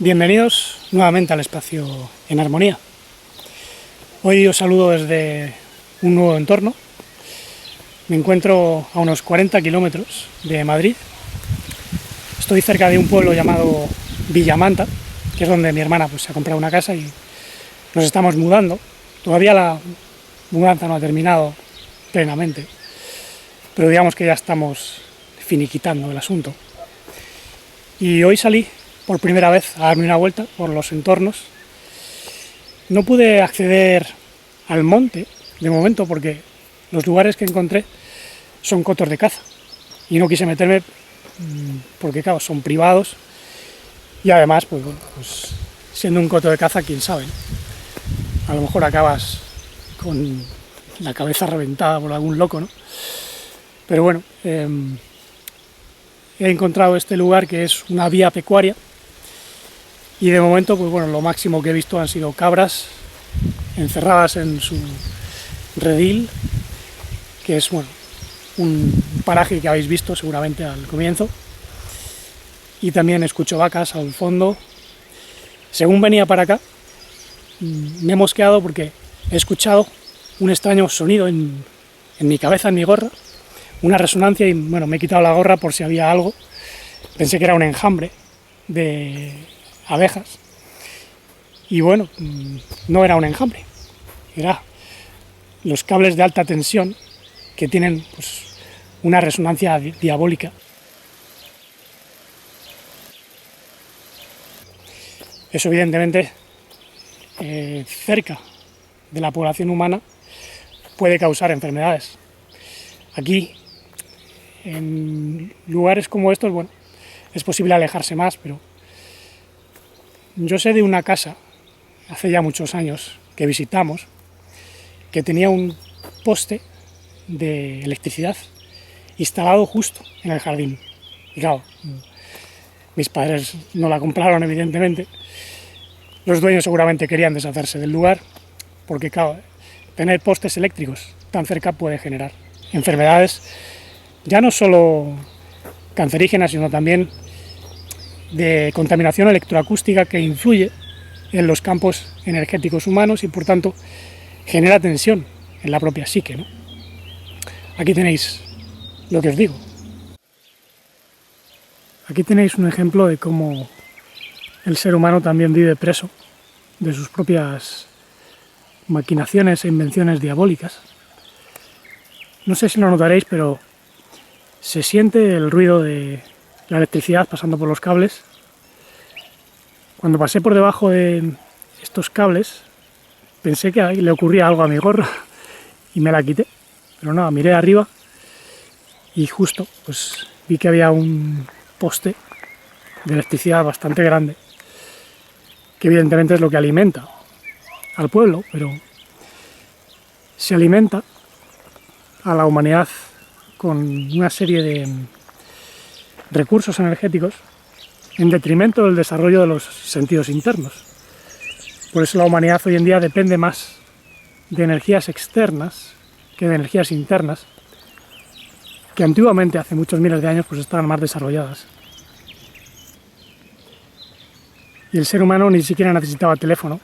Bienvenidos nuevamente al espacio En Armonía. Hoy os saludo desde un nuevo entorno. Me encuentro a unos 40 kilómetros de Madrid. Estoy cerca de un pueblo llamado Villamanta, que es donde mi hermana se ha comprado una casa y nos estamos mudando. Todavía la mudanza no ha terminado plenamente, pero digamos que ya estamos finiquitando el asunto. Y hoy salí por primera vez a darme una vuelta por los entornos. No pude acceder al monte de momento porque los lugares que encontré son cotos de caza y no quise meterme porque claro, son privados y además pues siendo un coto de caza, quién sabe, ¿no? A lo mejor acabas con la cabeza reventada por algún loco, ¿no? Pero bueno, he encontrado este lugar que es una vía pecuaria y de momento lo máximo que he visto han sido cabras encerradas en su redil, que es un paraje que habéis visto seguramente al comienzo, y también escucho vacas al fondo. Según venía para acá me he mosqueado porque he escuchado un extraño sonido en mi cabeza, en mi gorra, una resonancia, y me he quitado la gorra por si había algo. Pensé que era un enjambre de abejas y no era un enjambre, era los cables de alta tensión que tienen una resonancia diabólica. Eso evidentemente cerca de la población humana puede causar enfermedades. Aquí, en lugares como estos, es posible alejarse más, pero yo sé de una casa, hace ya muchos años, que visitamos, que tenía un poste de electricidad instalado justo en el jardín. Y claro, mis padres no la compraron, evidentemente. Los dueños seguramente querían deshacerse del lugar, porque claro, tener postes eléctricos tan cerca puede generar enfermedades, ya no solo cancerígenas, sino también de contaminación electroacústica que influye en los campos energéticos humanos y por tanto genera tensión en la propia psique, ¿no? Aquí tenéis lo que os digo. Aquí tenéis un ejemplo de cómo el ser humano también vive preso de sus propias maquinaciones e invenciones diabólicas. No sé si lo notaréis, pero se siente el ruido de la electricidad pasando por los cables. Cuando pasé por debajo de estos cables, pensé que le ocurría algo a mi gorra y me la quité. Pero nada, miré arriba y justo vi que había un poste de electricidad bastante grande, que evidentemente es lo que alimenta al pueblo, pero se alimenta a la humanidad con una serie de recursos energéticos en detrimento del desarrollo de los sentidos internos. Por eso la humanidad hoy en día depende más de energías externas que de energías internas, que antiguamente, hace muchos miles de años, estaban más desarrolladas. Y el ser humano ni siquiera necesitaba teléfono,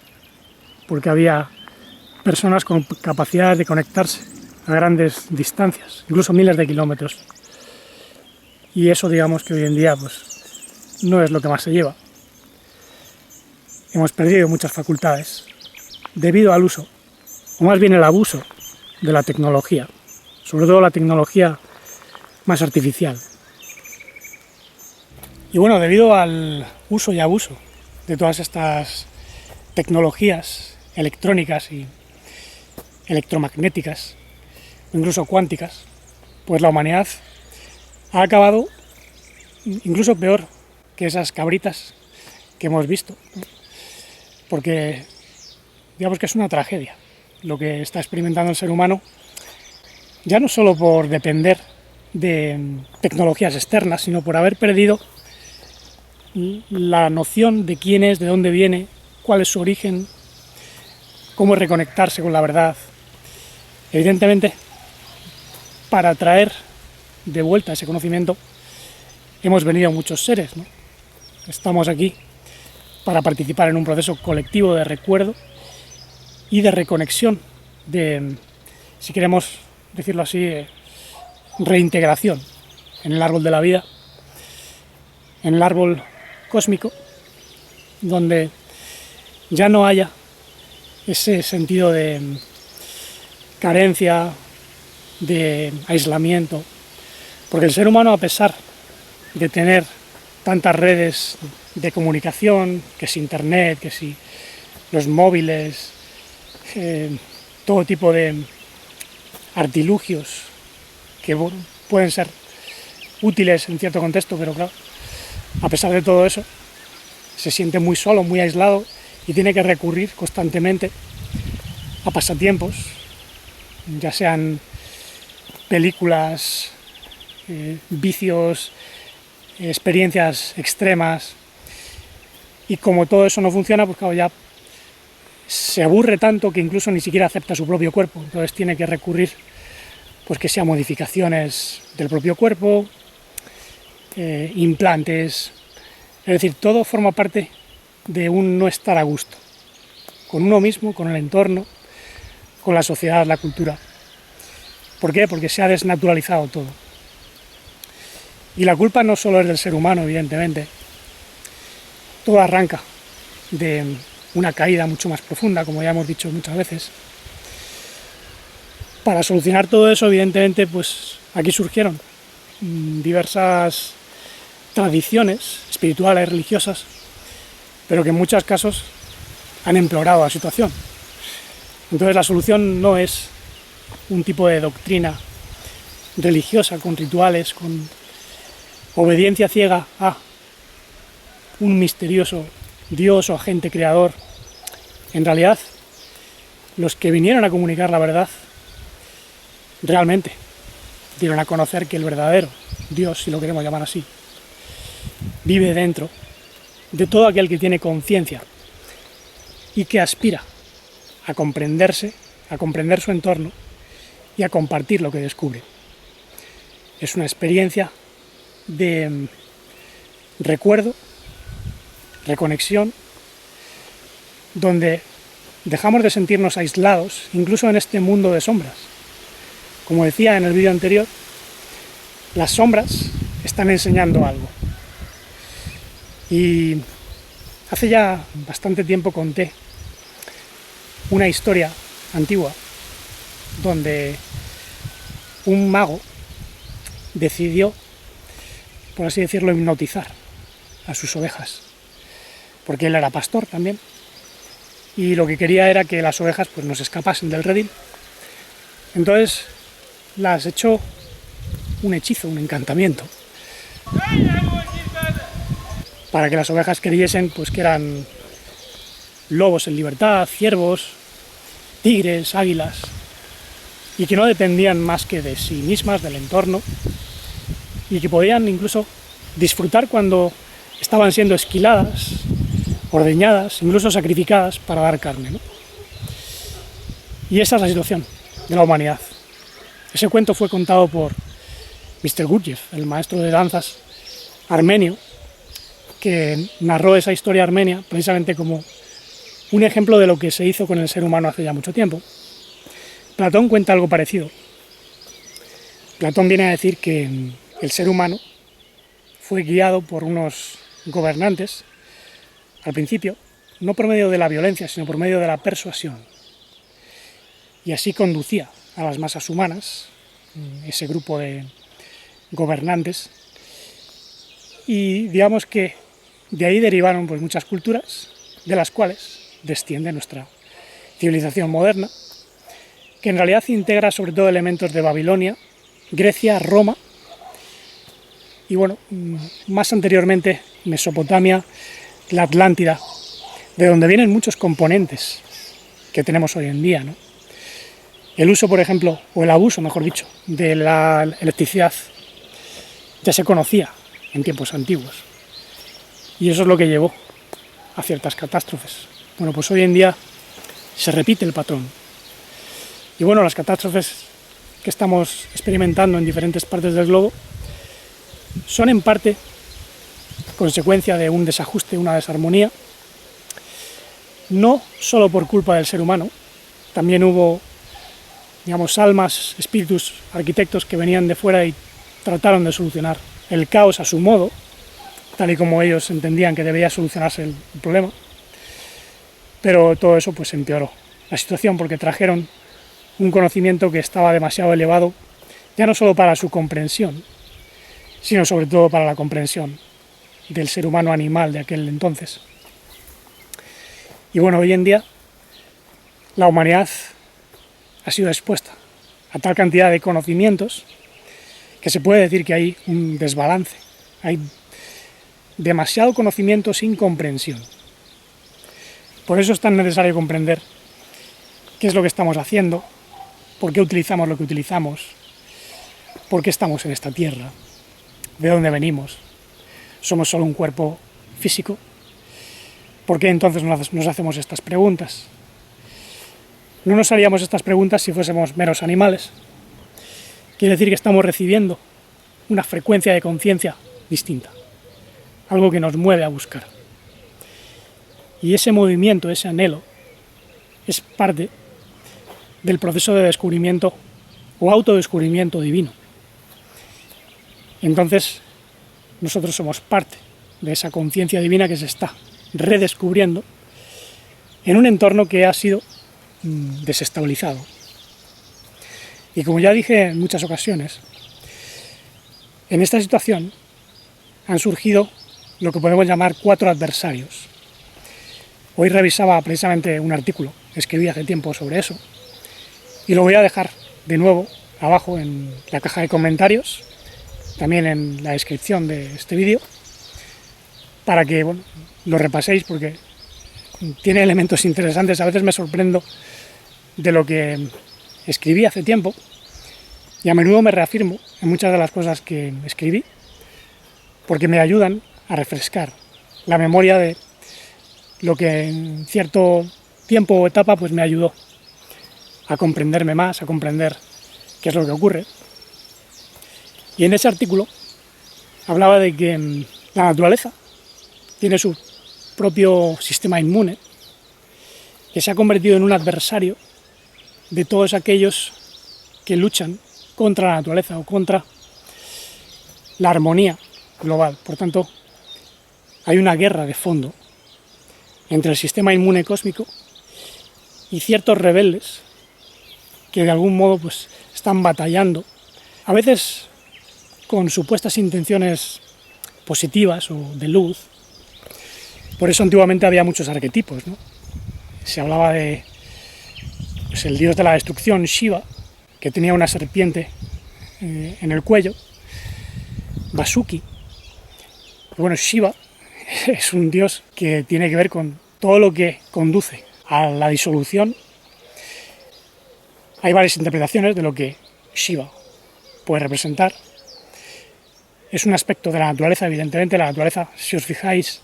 porque había personas con capacidad de conectarse a grandes distancias, incluso miles de kilómetros. Y eso, digamos que hoy en día no es lo que más se lleva. Hemos perdido muchas facultades debido al uso, o más bien el abuso, de la tecnología, sobre todo la tecnología más artificial. Y debido al uso y abuso de todas estas tecnologías electrónicas y electromagnéticas, incluso cuánticas, la humanidad ha acabado incluso peor que esas cabritas que hemos visto, porque digamos que es una tragedia lo que está experimentando el ser humano, ya no solo por depender de tecnologías externas, sino por haber perdido la noción de quién es, de dónde viene, cuál es su origen, cómo reconectarse con la verdad. Evidentemente, para traer de vuelta ese conocimiento hemos venido muchos seres, ¿no? Estamos aquí para participar en un proceso colectivo de recuerdo y de reconexión, de, si queremos decirlo así, reintegración en el árbol de la vida, en el árbol cósmico, donde ya no haya ese sentido de carencia, de aislamiento, porque el ser humano, a pesar de tener tantas redes de comunicación, que si internet, que si los móviles, todo tipo de artilugios que pueden ser útiles en cierto contexto, pero claro, a pesar de todo eso, se siente muy solo, muy aislado y tiene que recurrir constantemente a pasatiempos, ya sean películas, vicios, experiencias extremas, y como todo eso no funciona, pues claro, ya se aburre tanto que incluso ni siquiera acepta su propio cuerpo, entonces tiene que recurrir, pues que sea modificaciones del propio cuerpo, implantes, es decir, todo forma parte de un no estar a gusto, con uno mismo, con el entorno, con la sociedad, la cultura. ¿Por qué? Porque se ha desnaturalizado todo. Y la culpa no solo es del ser humano, evidentemente. Todo arranca de una caída mucho más profunda, como ya hemos dicho muchas veces. Para solucionar todo eso, evidentemente, pues aquí surgieron diversas tradiciones espirituales, religiosas, pero que en muchos casos han empeorado la situación. Entonces la solución no es un tipo de doctrina religiosa, con rituales, con obediencia ciega a un misterioso Dios o agente creador. En realidad, los que vinieron a comunicar la verdad realmente dieron a conocer que el verdadero Dios, si lo queremos llamar así, vive dentro de todo aquel que tiene conciencia y que aspira a comprenderse, a comprender su entorno y a compartir lo que descubre. Es una experiencia de recuerdo, reconexión, donde dejamos de sentirnos aislados, incluso en este mundo de sombras. Como decía en el vídeo anterior, las sombras están enseñando algo. Y hace ya bastante tiempo conté una historia antigua donde un mago decidió, por así decirlo, hipnotizar a sus ovejas, porque él era pastor también, y lo que quería era que las ovejas pues no se escapasen del redil. Entonces las echó un hechizo, un encantamiento, para que las ovejas creyesen pues que eran lobos en libertad, ciervos, tigres, águilas, y que no dependían más que de sí mismas, del entorno, y que podían incluso disfrutar cuando estaban siendo esquiladas, ordeñadas, incluso sacrificadas para dar carne, ¿no? Y esa es la situación de la humanidad. Ese cuento fue contado por Mr. Gurdjieff, el maestro de danzas armenio, que narró esa historia armenia precisamente como un ejemplo de lo que se hizo con el ser humano hace ya mucho tiempo. Platón cuenta algo parecido. Platón viene a decir que el ser humano fue guiado por unos gobernantes, al principio, no por medio de la violencia, sino por medio de la persuasión. Y así conducía a las masas humanas, ese grupo de gobernantes, y digamos que de ahí derivaron pues muchas culturas, de las cuales desciende nuestra civilización moderna, que en realidad integra sobre todo elementos de Babilonia, Grecia, Roma, y bueno, más anteriormente Mesopotamia, la Atlántida, de donde vienen muchos componentes que tenemos hoy en día, ¿no? El uso, por ejemplo, o el abuso, mejor dicho, de la electricidad ya se conocía en tiempos antiguos, y eso es lo que llevó a ciertas catástrofes. Bueno, pues hoy en día se repite el patrón. Y bueno, las catástrofes que estamos experimentando en diferentes partes del globo son en parte consecuencia de un desajuste, una desarmonía no solo por culpa del ser humano, también hubo, digamos, almas, espíritus, arquitectos que venían de fuera y trataron de solucionar el caos a su modo, tal y como ellos entendían que debía solucionarse el problema, pero todo eso pues empeoró la situación porque trajeron un conocimiento que estaba demasiado elevado, ya no solo para su comprensión, sino sobre todo para la comprensión del ser humano animal de aquel entonces. Y bueno, hoy en día la humanidad ha sido expuesta a tal cantidad de conocimientos que se puede decir que hay un desbalance, hay demasiado conocimiento sin comprensión. Por eso es tan necesario comprender qué es lo que estamos haciendo, por qué utilizamos lo que utilizamos, por qué estamos en esta tierra, de dónde venimos, somos solo un cuerpo físico. ¿Por qué entonces nos hacemos estas preguntas? No nos haríamos estas preguntas si fuésemos meros animales. Quiere decir que estamos recibiendo una frecuencia de conciencia distinta, algo que nos mueve a buscar. Y ese movimiento, ese anhelo, es parte del proceso de descubrimiento o autodescubrimiento divino. Entonces, nosotros somos parte de esa conciencia divina que se está redescubriendo en un entorno que ha sido desestabilizado. Y como ya dije en muchas ocasiones, en esta situación han surgido lo que podemos llamar 4 adversarios. Hoy revisaba precisamente un artículo, escribí hace tiempo sobre eso, y lo voy a dejar de nuevo abajo en la caja de comentarios, también en la descripción de este vídeo, para que lo repaséis porque tiene elementos interesantes. A veces me sorprendo de lo que escribí hace tiempo y a menudo me reafirmo en muchas de las cosas que escribí porque me ayudan a refrescar la memoria de lo que en cierto tiempo o etapa pues me ayudó a comprenderme más, a comprender qué es lo que ocurre. Y en ese artículo hablaba de que la naturaleza tiene su propio sistema inmune, que se ha convertido en un adversario de todos aquellos que luchan contra la naturaleza o contra la armonía global. Por tanto, hay una guerra de fondo entre el sistema inmune cósmico y ciertos rebeldes que de algún modo pues, están batallando, a veces con supuestas intenciones positivas o de luz. Por eso antiguamente había muchos arquetipos, ¿no? Se hablaba de pues, el dios de la destrucción, Shiva, que tenía una serpiente en el cuello, Vasuki. Y bueno, Shiva es un dios que tiene que ver con todo lo que conduce a la disolución. Hay varias interpretaciones de lo que Shiva puede representar. Es un aspecto de la naturaleza, evidentemente. La naturaleza, si os fijáis,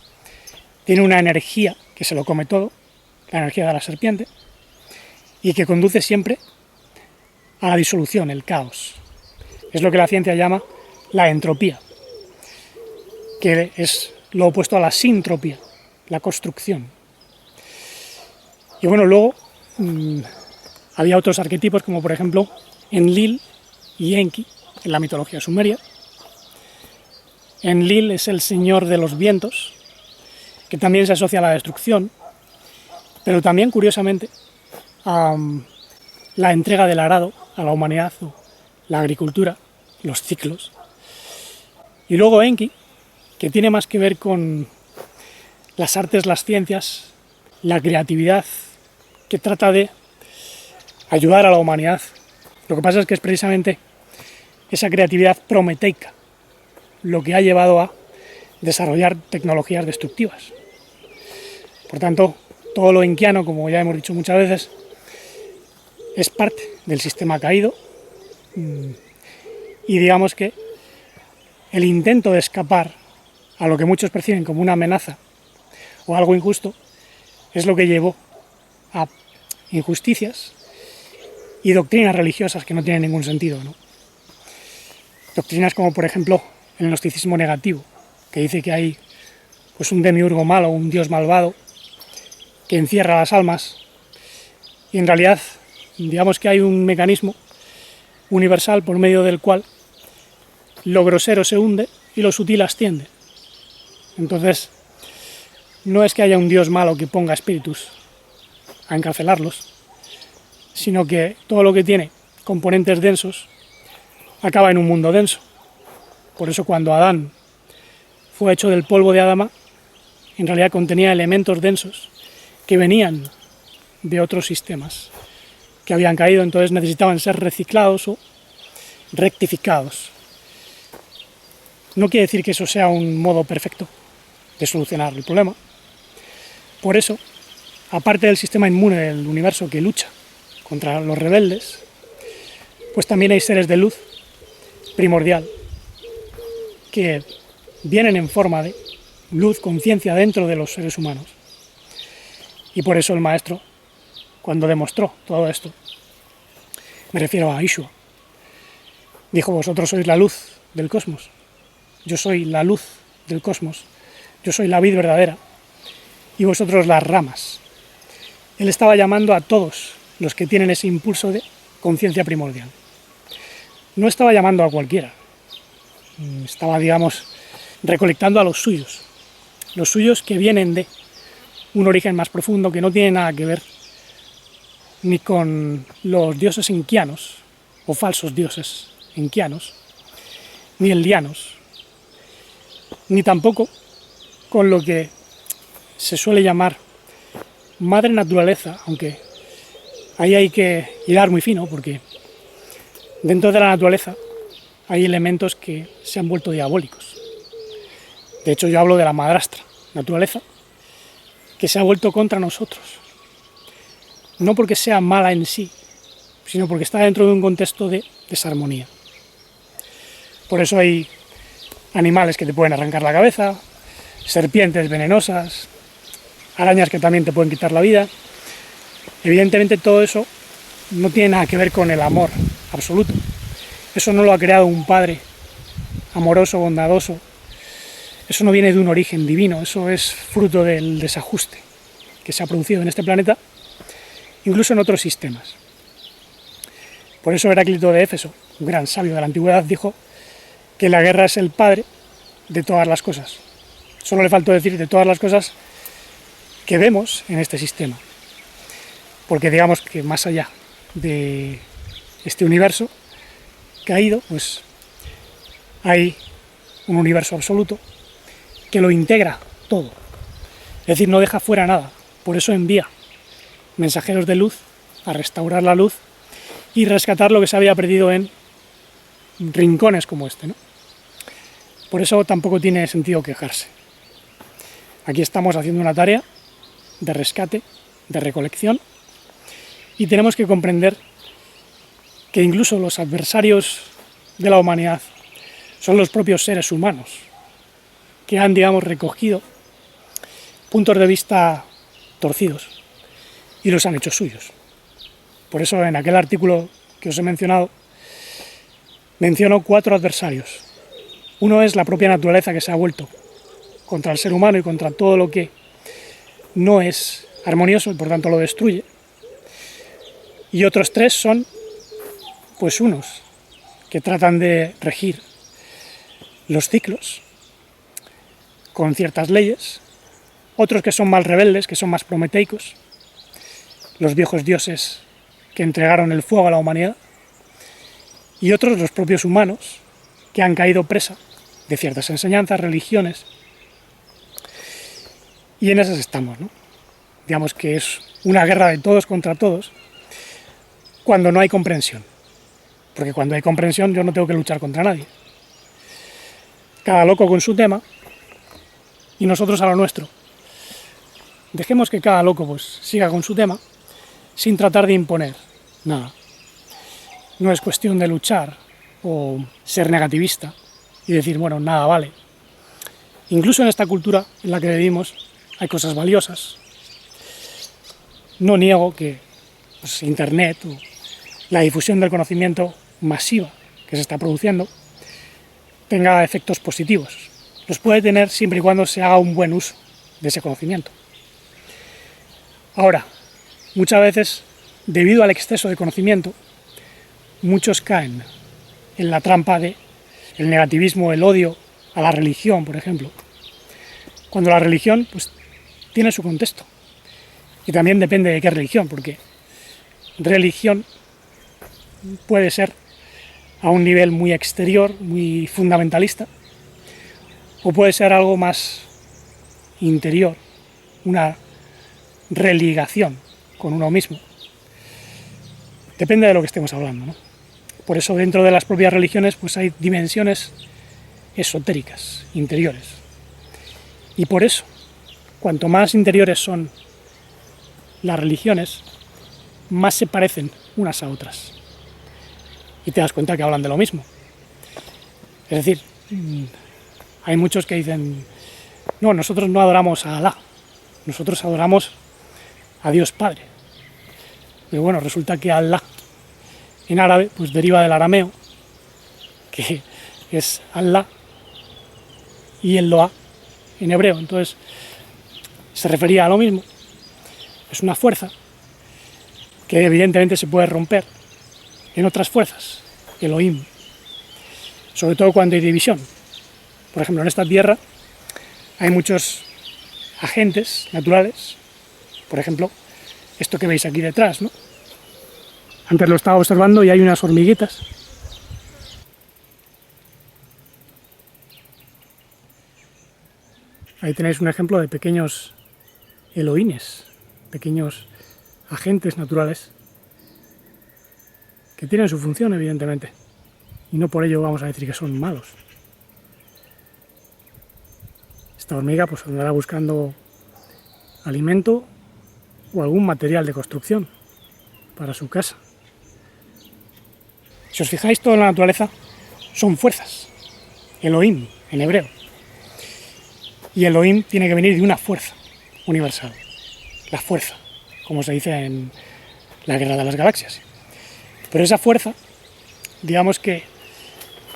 tiene una energía que se lo come todo, la energía de la serpiente, y que conduce siempre a la disolución, el caos. Es lo que la ciencia llama la entropía, que es lo opuesto a la sintropía, la construcción. Y bueno, luego había otros arquetipos, como por ejemplo Enlil y Enki, en la mitología sumeria. Enlil es el señor de los vientos, que también se asocia a la destrucción, pero también, curiosamente, a la entrega del arado a la humanidad, o la agricultura, los ciclos. Y luego Enki, que tiene más que ver con las artes, las ciencias, la creatividad, que trata de ayudar a la humanidad. Lo que pasa es que es precisamente esa creatividad prometeica lo que ha llevado a desarrollar tecnologías destructivas. Por tanto, todo lo enkiano, como ya hemos dicho muchas veces, es parte del sistema caído y digamos que el intento de escapar a lo que muchos perciben como una amenaza o algo injusto es lo que llevó a injusticias y doctrinas religiosas que no tienen ningún sentido, ¿no? Doctrinas como, por ejemplo, el gnosticismo negativo, que dice que hay pues, un demiurgo malo, un dios malvado, que encierra las almas, y en realidad digamos que hay un mecanismo universal por medio del cual lo grosero se hunde y lo sutil asciende. Entonces, no es que haya un Dios malo que ponga espíritus a encarcelarlos, sino que todo lo que tiene componentes densos acaba en un mundo denso. Por eso cuando Adán fue hecho del polvo de Adama, en realidad contenía elementos densos que venían de otros sistemas que habían caído, entonces necesitaban ser reciclados o rectificados. No quiere decir que eso sea un modo perfecto de solucionar el problema. Por eso, aparte del sistema inmune del universo que lucha contra los rebeldes, pues también hay seres de luz primordial que vienen en forma de luz, conciencia dentro de los seres humanos. Y por eso el maestro, cuando demostró todo esto, me refiero a Yeshua, dijo: vosotros sois la luz del cosmos, yo soy la luz del cosmos, yo soy la vid verdadera y vosotros las ramas. Él estaba llamando a todos los que tienen ese impulso de conciencia primordial. No estaba llamando a cualquiera, estaba, digamos, recolectando a los suyos que vienen de un origen más profundo, que no tiene nada que ver ni con los dioses enkianos o falsos dioses enkianos, ni eldianos, ni tampoco con lo que se suele llamar madre naturaleza, aunque ahí hay que hilar muy fino, porque dentro de la naturaleza hay elementos que se han vuelto diabólicos. De hecho, yo hablo de la madrastra naturaleza, que se ha vuelto contra nosotros. No porque sea mala en sí, sino porque está dentro de un contexto de desarmonía. Por eso hay animales que te pueden arrancar la cabeza, serpientes venenosas, arañas que también te pueden quitar la vida. Evidentemente todo eso no tiene nada que ver con el amor absoluto. Eso no lo ha creado un padre amoroso, bondadoso. Eso no viene de un origen divino, eso es fruto del desajuste que se ha producido en este planeta, incluso en otros sistemas. Por eso Heráclito de Éfeso, un gran sabio de la antigüedad, dijo que la guerra es el padre de todas las cosas. Solo le faltó decir de todas las cosas que vemos en este sistema. Porque digamos que más allá de este universo caído, pues hay un universo absoluto que lo integra todo. Es decir, no deja fuera nada. Por eso envía mensajeros de luz a restaurar la luz y rescatar lo que se había perdido en rincones como este, ¿no? Por eso tampoco tiene sentido quejarse. Aquí estamos haciendo una tarea de rescate, de recolección, y tenemos que comprender que incluso los adversarios de la humanidad son los propios seres humanos, que han, digamos, recogido puntos de vista torcidos y los han hecho suyos. Por eso en aquel artículo que os he mencionado, menciono 4 adversarios. Uno es la propia naturaleza, que se ha vuelto contra el ser humano y contra todo lo que no es armonioso y por tanto lo destruye. Y otros 3 son, pues, unos que tratan de regir los ciclos con ciertas leyes, otros que son más rebeldes, que son más prometeicos, los viejos dioses que entregaron el fuego a la humanidad, y otros, los propios humanos, que han caído presa de ciertas enseñanzas, religiones, y en esas estamos, ¿no? Digamos que es una guerra de todos contra todos, cuando no hay comprensión, porque cuando hay comprensión yo no tengo que luchar contra nadie. Cada loco con su tema, y nosotros a lo nuestro. Dejemos que cada loco, pues, siga con su tema, sin tratar de imponer nada. No es cuestión de luchar o ser negativista y decir, bueno, nada vale. Incluso en esta cultura en la que vivimos hay cosas valiosas. No niego que, pues, Internet o la difusión del conocimiento masiva que se está produciendo tenga efectos positivos. Los puede tener siempre y cuando se haga un buen uso de ese conocimiento. Ahora, muchas veces, debido al exceso de conocimiento, muchos caen en la trampa de el negativismo, el odio a la religión, por ejemplo, cuando la religión pues, tiene su contexto. Y también depende de qué religión, porque religión puede ser a un nivel muy exterior, muy fundamentalista, o puede ser algo más interior, una religación con uno mismo. Depende de lo que estemos hablando, ¿no? Por eso dentro de las propias religiones pues hay dimensiones esotéricas, interiores. Y por eso, cuanto más interiores son las religiones, más se parecen unas a otras. Y te das cuenta que hablan de lo mismo. Es decir, hay muchos que dicen, no, nosotros no adoramos a Alá, nosotros adoramos a Dios Padre. Pero bueno, resulta que Alá en árabe pues deriva del arameo, que es Allah, y el Loa en hebreo. Entonces se refería a lo mismo. Es una fuerza que evidentemente se puede romper en otras fuerzas, Elohim, sobre todo cuando hay división. Por ejemplo, en esta tierra hay muchos agentes naturales, por ejemplo, esto que veis aquí detrás, ¿no? Antes lo estaba observando y hay unas hormiguitas. Ahí tenéis un ejemplo de pequeños Elohines, pequeños agentes naturales que tienen su función, evidentemente, y no por ello vamos a decir que son malos. Esta hormiga pues andará buscando alimento o algún material de construcción para su casa. Si os fijáis, toda la naturaleza son fuerzas, Elohim en hebreo, y Elohim tiene que venir de una fuerza universal, la fuerza, como se dice en la Guerra de las Galaxias. Pero esa fuerza, digamos que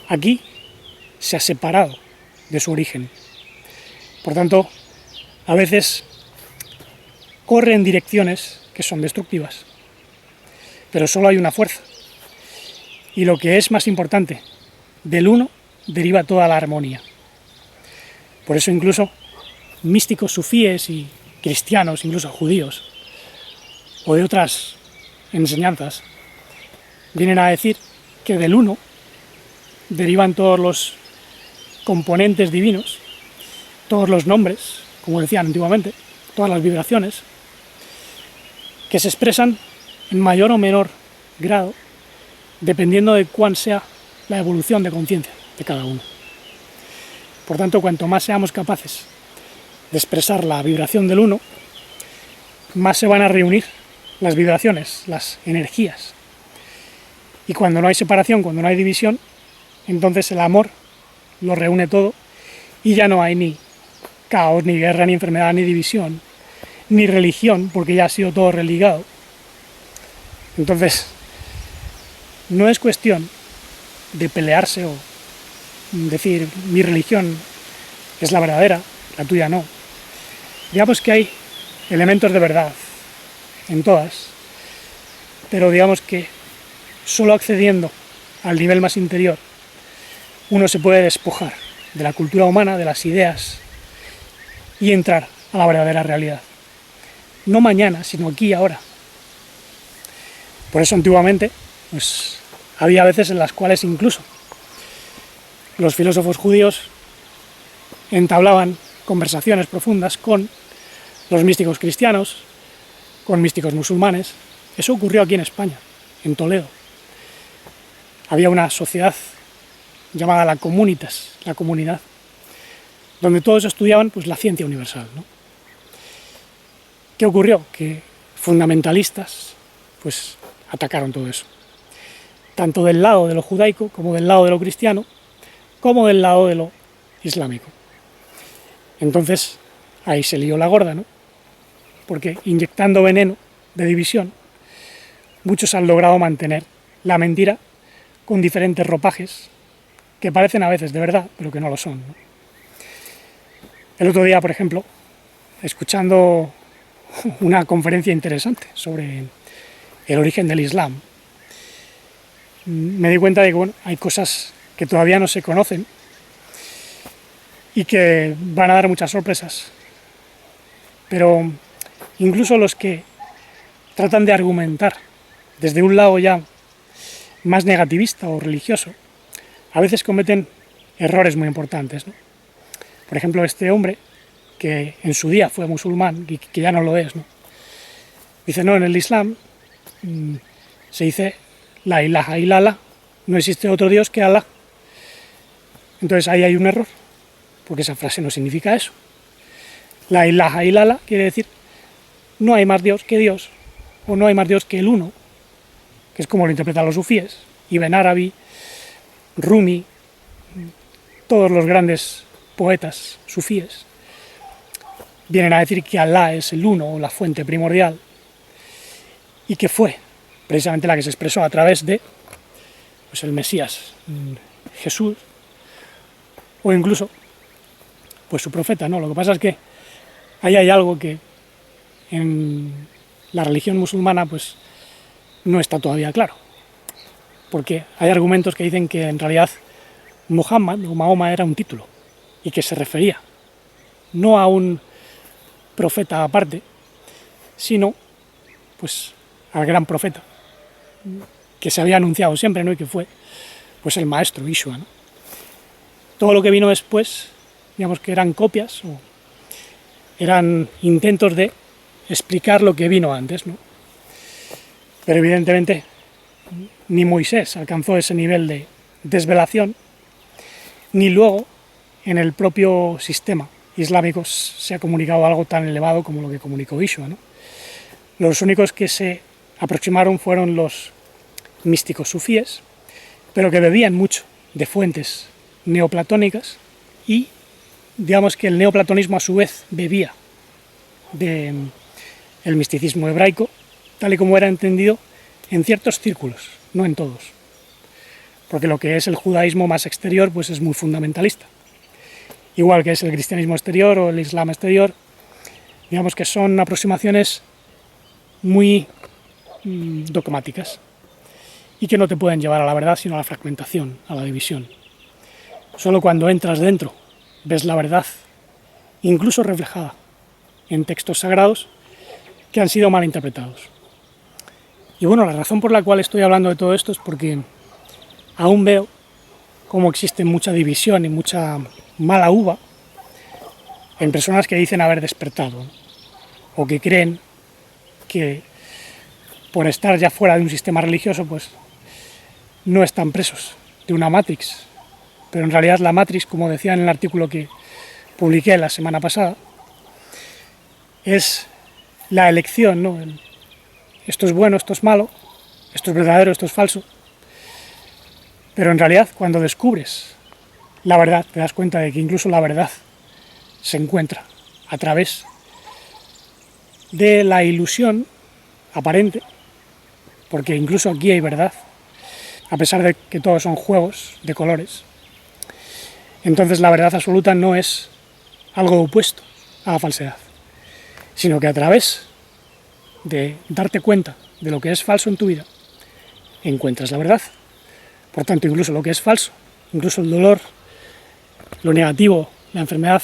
aquí se ha separado de su origen. Por tanto, a veces corre en direcciones que son destructivas, pero solo hay una fuerza. Y lo que es más importante, del uno deriva toda la armonía. Por eso incluso místicos sufíes y cristianos, incluso judíos, o de otras enseñanzas, vienen a decir que del uno derivan todos los componentes divinos, todos los nombres, como decían antiguamente, todas las vibraciones, que se expresan en mayor o menor grado dependiendo de cuán sea la evolución de conciencia de cada uno. Por tanto, cuanto más seamos capaces de expresar la vibración del uno, más se van a reunir las vibraciones, las energías. Y cuando no hay separación, cuando no hay división, entonces el amor lo reúne todo y ya no hay ni caos, ni guerra, ni enfermedad, ni división, ni religión, porque ya ha sido todo religado. Entonces, no es cuestión de pelearse o decir mi religión es la verdadera, la tuya no. Digamos que hay elementos de verdad en todas, pero digamos que solo accediendo al nivel más interior uno se puede despojar de la cultura humana, de las ideas y entrar a la verdadera realidad. No mañana, sino aquí y ahora. Por eso antiguamente pues había veces en las cuales incluso los filósofos judíos entablaban conversaciones profundas con los místicos cristianos, con místicos musulmanes. Eso ocurrió aquí en España, en Toledo. Había una sociedad llamada la Comunitas, la comunidad, donde todos estudiaban pues, la ciencia universal, ¿no? ¿Qué ocurrió? Que fundamentalistas pues, atacaron todo eso. Tanto del lado de lo judaico, como del lado de lo cristiano, como del lado de lo islámico. Entonces, ahí se lió la gorda, ¿no? Porque inyectando veneno de división, muchos han logrado mantener la mentira con diferentes ropajes que parecen a veces de verdad, pero que no lo son, ¿no? El otro día, por ejemplo, escuchando una conferencia interesante sobre el origen del Islam. Me di cuenta de que bueno, hay cosas que todavía no se conocen y que van a dar muchas sorpresas. Pero incluso los que tratan de argumentar desde un lado ya más negativista o religioso, a veces cometen errores muy importantes, ¿no? Por ejemplo, este hombre, que en su día fue musulmán y que ya no lo es, ¿no? Dice, no, en el Islam se dice la ilaha illallah, no existe otro Dios que Allah. Entonces ahí hay un error, porque esa frase no significa eso. La ilaha illallah quiere decir no hay más Dios que Dios, o no hay más Dios que el uno, que es como lo interpretan los sufíes, Ibn Arabi, Rumi, todos los grandes poetas sufíes, vienen a decir que Allah es el uno, o la fuente primordial, y que fue precisamente la que se expresó a través de pues, el Mesías, Jesús, o incluso pues su profeta, ¿no? Lo que pasa es que ahí hay algo que en la religión musulmana pues no está todavía claro, porque hay argumentos que dicen que en realidad Muhammad o Mahoma era un título y que se refería no a un profeta aparte, sino pues al gran profeta que se había anunciado siempre, ¿no? Y que fue pues el maestro Yeshua, ¿no? Todo lo que vino después, digamos que eran copias o eran intentos de explicar lo que vino antes, ¿no? Pero evidentemente ni Moisés alcanzó ese nivel de desvelación, ni luego en el propio sistema islámico se ha comunicado algo tan elevado como lo que comunicó Yeshua, ¿no? Los únicos que se aproximaron fueron los místicos sufíes, pero que bebían mucho de fuentes neoplatónicas y digamos que el neoplatonismo a su vez bebía del misticismo hebraico, tal y como era entendido en ciertos círculos, no en todos, porque lo que es el judaísmo más exterior pues es muy fundamentalista, igual que es el cristianismo exterior o el islam exterior. Digamos que son aproximaciones muy dogmáticas y que no te pueden llevar a la verdad sino a la fragmentación, a la división. Solo cuando entras dentro ves la verdad, incluso reflejada en textos sagrados que han sido mal interpretados. Y bueno, la razón por la cual estoy hablando de todo esto es porque aún veo cómo existe mucha división y mucha mala uva en personas que dicen haber despertado, ¿no? O que creen que por estar ya fuera de un sistema religioso pues no están presos de una Matrix, pero en realidad la Matrix, como decía en el artículo que publiqué la semana pasada, es la elección, ¿no? Esto es bueno, esto es malo, esto es verdadero, esto es falso. Pero en realidad, cuando descubres la verdad, te das cuenta de que incluso la verdad se encuentra a través de la ilusión aparente, porque incluso aquí hay verdad, a pesar de que todos son juegos de colores. Entonces la verdad absoluta no es algo opuesto a la falsedad, sino que a través de darte cuenta de lo que es falso en tu vida, encuentras la verdad. Por tanto, incluso lo que es falso, incluso el dolor, lo negativo, la enfermedad,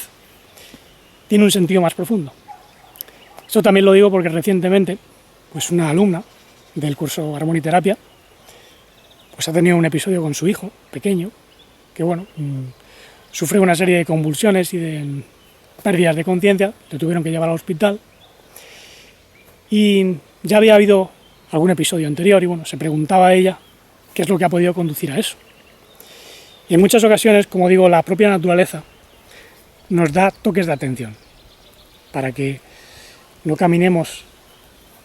tiene un sentido más profundo. Esto también lo digo porque recientemente, pues una alumna del curso Armoniterapia, pues ha tenido un episodio con su hijo pequeño, que bueno, sufre una serie de convulsiones y de pérdidas de conciencia, le tuvieron que llevar al hospital. Y ya había habido algún episodio anterior y bueno, se preguntaba a ella qué es lo que ha podido conducir a eso. Y en muchas ocasiones, como digo, la propia naturaleza nos da toques de atención para que no caminemos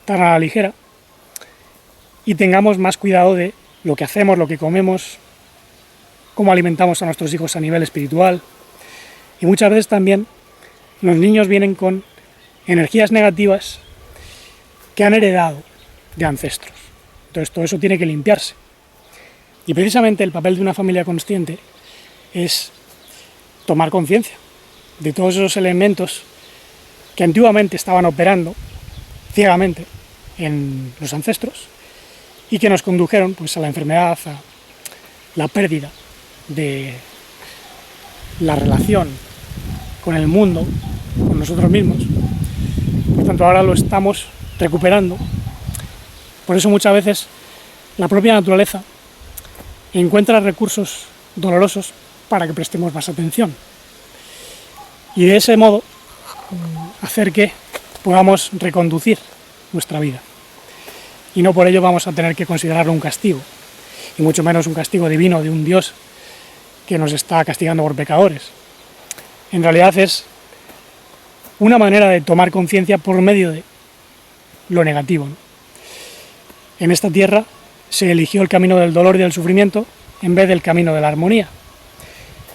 tan a la ligera y tengamos más cuidado de lo que hacemos, lo que comemos, cómo alimentamos a nuestros hijos a nivel espiritual. Y muchas veces también los niños vienen con energías negativas que han heredado de ancestros. Entonces todo eso tiene que limpiarse. Y precisamente el papel de una familia consciente es tomar conciencia de todos esos elementos que antiguamente estaban operando ciegamente en los ancestros y que nos condujeron pues, a la enfermedad, a la pérdida de la relación con el mundo, con nosotros mismos. Por tanto, ahora lo estamos recuperando. Por eso muchas veces la propia naturaleza encuentra recursos dolorosos para que prestemos más atención. Y de ese modo hacer que podamos reconducir nuestra vida. Y no por ello vamos a tener que considerarlo un castigo, y mucho menos un castigo divino de un Dios que nos está castigando por pecadores. En realidad es una manera de tomar conciencia por medio de lo negativo, ¿no? En esta tierra se eligió el camino del dolor y del sufrimiento en vez del camino de la armonía.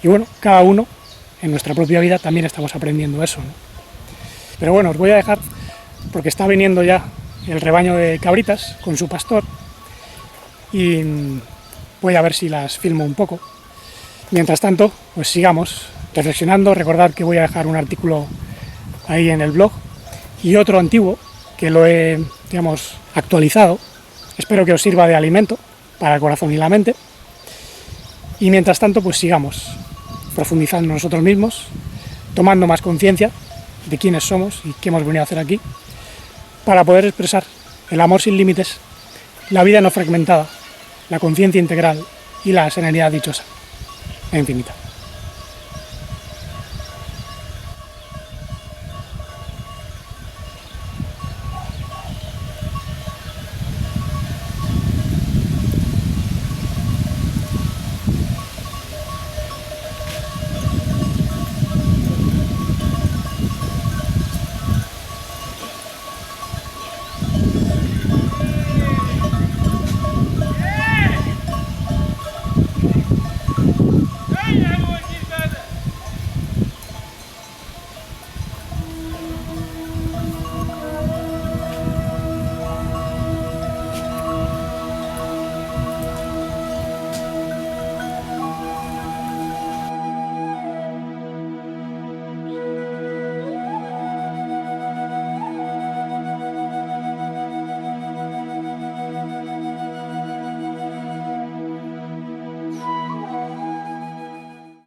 Y bueno, cada uno en nuestra propia vida también estamos aprendiendo eso, ¿no? Pero bueno, os voy a dejar porque está viniendo ya el rebaño de cabritas con su pastor y voy a ver si las filmo un poco. Mientras tanto, pues sigamos reflexionando. Recordad que voy a dejar un artículo ahí en el blog y otro antiguo que lo he, digamos, actualizado. Espero que os sirva de alimento para el corazón y la mente. Y mientras tanto, pues sigamos profundizando en nosotros mismos, tomando más conciencia de quiénes somos y qué hemos venido a hacer aquí, para poder expresar el amor sin límites, la vida no fragmentada, la conciencia integral y la serenidad dichosa e infinita.